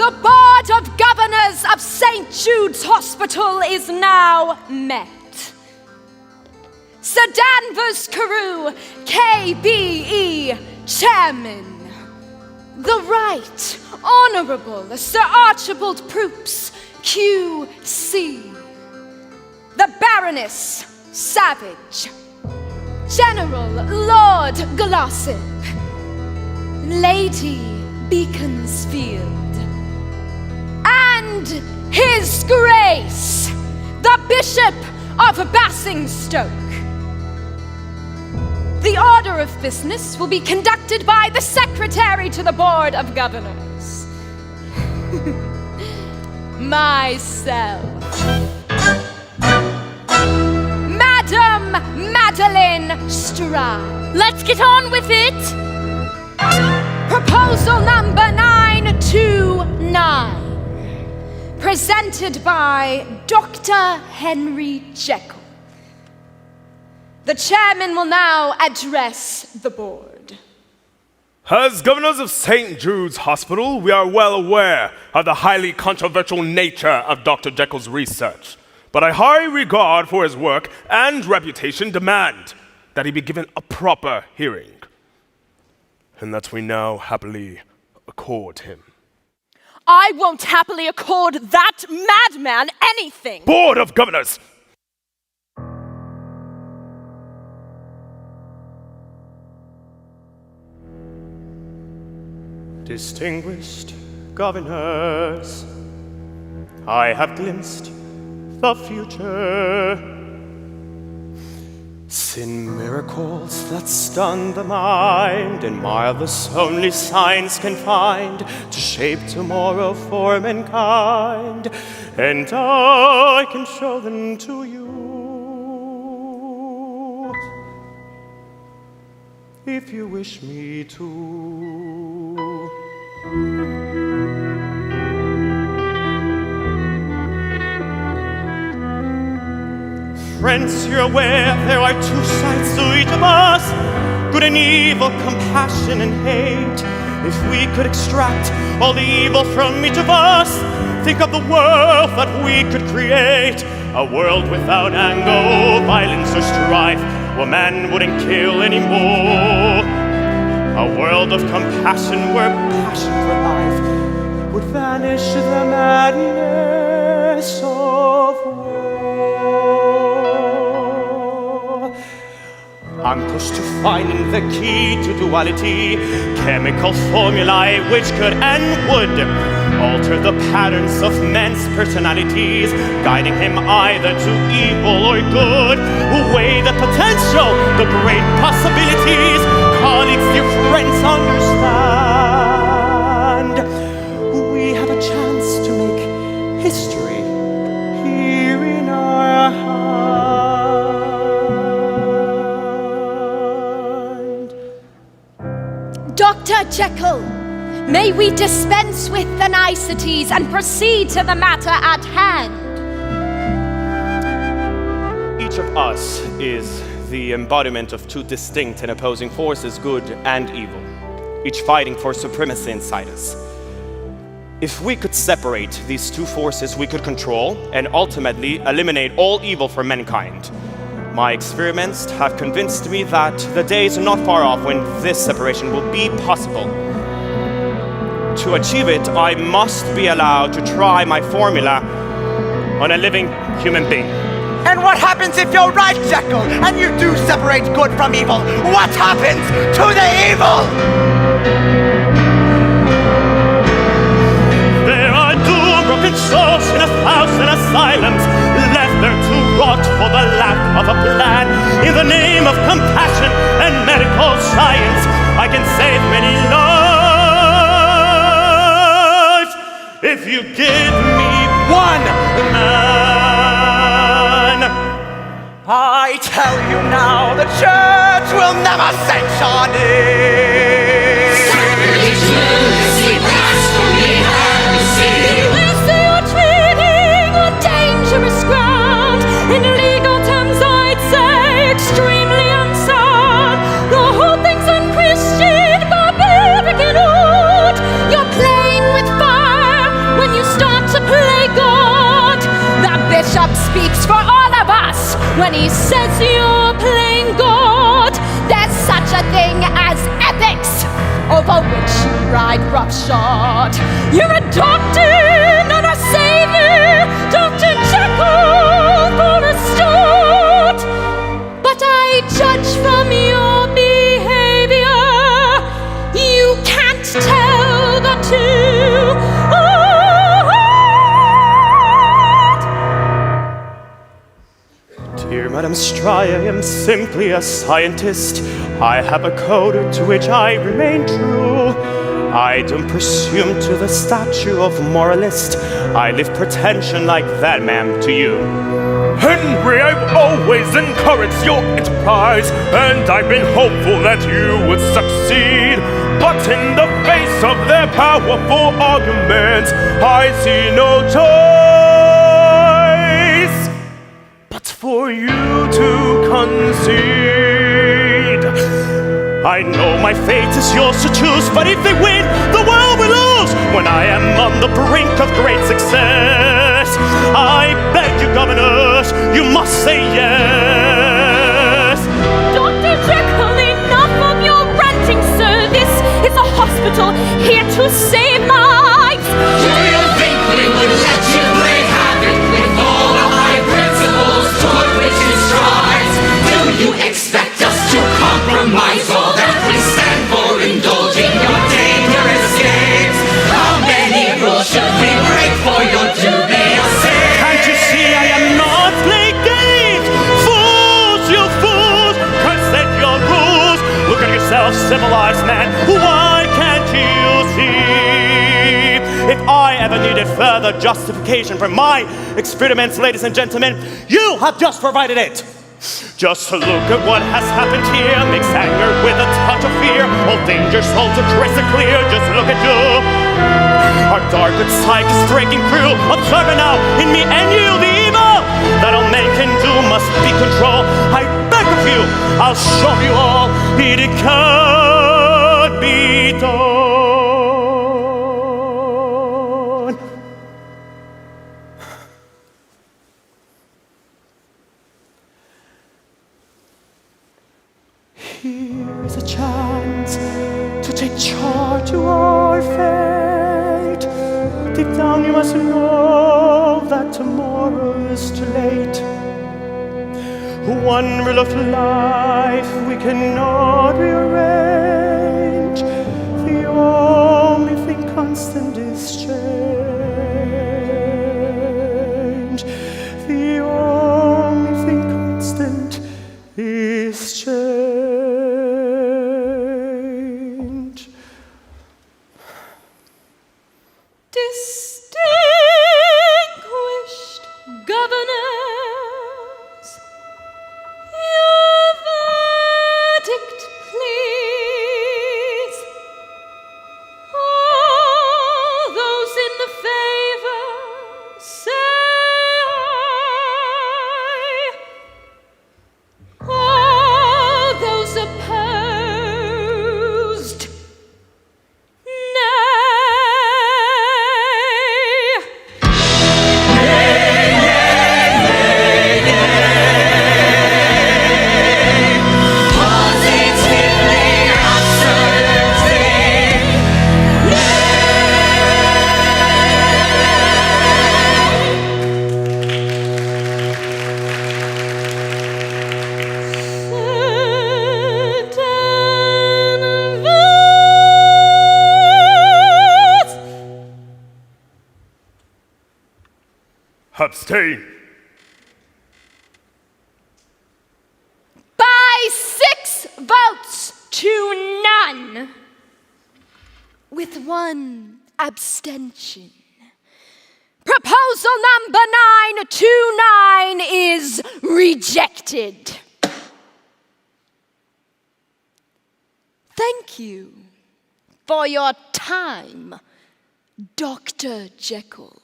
The Board of Governors of St. Jude's Hospital is now met. Sir Danvers Carew, KBE Chairman. The Right Honourable Sir Archibald Proops, QC. The Baroness Savage. General Lord Glossop. Lady Beaconsfield. And His Grace, the Bishop of Basingstoke. The order of business will be conducted by the Secretary to the Board of Governors. Myself. Madam Madeline Stride. Let's get on with it! Proposal number 929. Presented by Dr. Henry Jekyll. The chairman will now address the board. As governors of St. Jude's Hospital, we are well aware of the highly controversial nature of Dr. Jekyll's research. But a high regard for his work and reputation demand that he be given a proper hearing, and that we now happily accord him. I won't happily accord that madman anything! Board of Governors! Distinguished governors, I have glimpsed the future. Sin miracles that stun the mind, and marvelous only science can find to shape tomorrow for mankind, and I can show them to you if you wish me to. Friends, you're aware there are two sides to each of us, good and evil, compassion and hate. If we could extract all the evil from each of us, think of the world that we could create. A world without anger, violence or strife, where man wouldn't kill anymore. A world of compassion where passion for life would vanish the madness of war. I'm pushed to finding the key to duality, chemical formulae which could and would alter the patterns of men's personalities, guiding him either to evil or good. Weigh the potential, the great possibilities. Colleagues, dear friends, understand. We have a chance to make history here in our hand. Dr. Jekyll, may we dispense with the niceties and proceed to the matter at hand? Each of us is the embodiment of two distinct and opposing forces, good and evil, each fighting for supremacy inside us. If we could separate these two forces, we could control and ultimately eliminate all evil from mankind. My experiments have convinced me that the days are not far off when this separation will be possible. To achieve it, I must be allowed to try my formula on a living human being. And what happens if you're right, Jekyll, and you do separate good from evil? What happens to the evil? There are doomed broken souls in 1,000 asylums, left there to rot for the lack of a plan. In the name of compassion and medical science, I can save many lives if you give me one man. I tell you now, the church will never sanction it. Sacrilege, lunacy, blasphemy, heresy. Unless they are treading on dangerous ground, in legal terms I'd say extremely unsound. The whole thing's unchristian, barbaric and old. You're playing with fire, over which you ride roughshod. You're a doctor, not a savior, Dr. Jekyll for a start. But I judge from your behavior, you can't tell the two apart. Dear Madam Stry, I am simply a scientist. I have a code to which I remain true. I don't presume to the statue of moralist. I live pretension like that, ma'am, to you. Henry, I've always encouraged your enterprise, and I've been hopeful that you would succeed. But in the face of their powerful arguments, I see no choice but for you to concede. I know my fate is yours to choose, but if they win, the world will lose. When I am on the brink of great success, I beg you, governors, you must say yes. Dr. Jekyll, enough of your ranting, sir. This is a hospital here to save lives. Do you think we would let you play havoc with all the high principles toward which you strive? Do you expect us to compromise all that we stand for, indulging your dangerous games? How many rules should we break for your dubious sake? Can't you see I am not playing games? Fools, you fools, consider your rules. Look at yourself, civilized man. Why can't you see? If I ever needed further justification for my experiments, ladies and gentlemen, you have just provided it. Just to look at what has happened here makes anger with a touch of fear. All dangers all too crystal clear. Just look at you. Our dark psyche is breaking through. Observe it now in me and you. The evil that all men can do must be controlled. I beg of you, I'll show you all it can be done. Here is a chance to take charge of our fate. Deep down you must know that tomorrow is too late. One rule of life we cannot rearrange. The only thing constant is change. The only thing constant is change. Distinguished governors, your verdict, please. All those in the favor say aye. All those opposed, nay. Positively, absolutely. Abstain. By 6 votes to none, with 1 abstention. Proposal number 929 is rejected. Thank you for your time, Dr. Jekyll.